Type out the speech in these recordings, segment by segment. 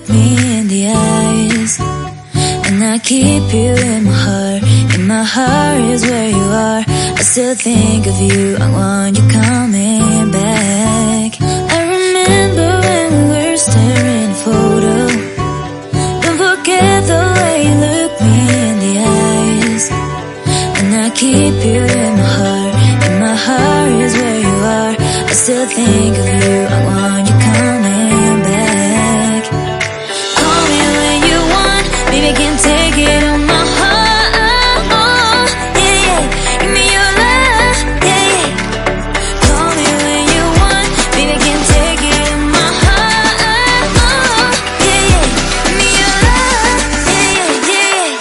me in the eyes, and I keep you in my heart. In my heart is where you are. I still think of you, I want you coming back. I remember when we were staring at a photo. Don't forget the way you look me in the eyes, and I keep you in my heart. In my heart is where you are. I still think of you, I want you coming back. Call me when you want, baby, I can take it on my heart. Yeah, yeah, give me your love, yeah, yeah. Call me when you want, baby, I can take it on my heart. Yeah, yeah, give me your love, yeah, yeah, yeah.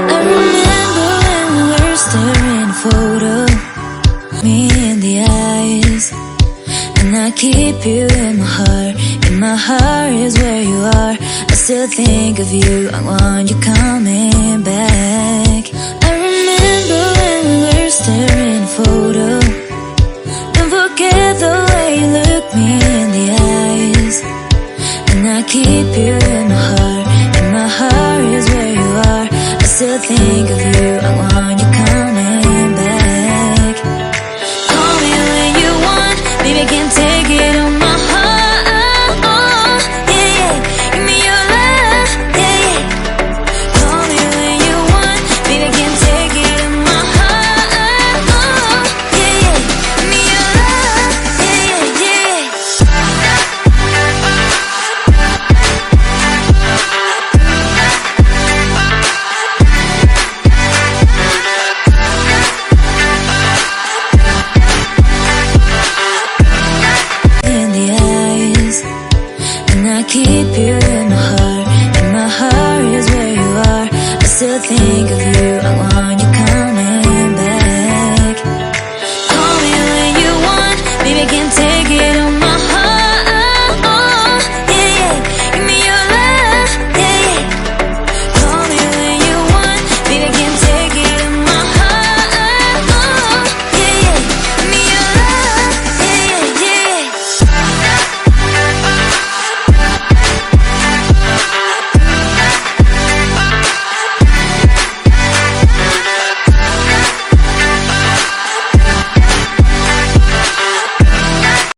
I remember when we were staring at a photo, me in the eyes, and I keep you in my heart. In my heart is where you are. I still think of you, I want you coming back. I remember when we were staring at a photo. Don't forget the way you look me in the eyes, and I keep you in my heart. In my heart is where you are. I still think of you, I want you coming back. Call me when you want, baby, I can take it on my heart. Yeah, yeah, give me your love, yeah, yeah. Call me when you want, baby, I can take it on my heart. Yeah, yeah, give me your love, yeah, yeah, yeah. In the eyes, and I keep you in my heart. In my heart is where you are. I still think of you, I want you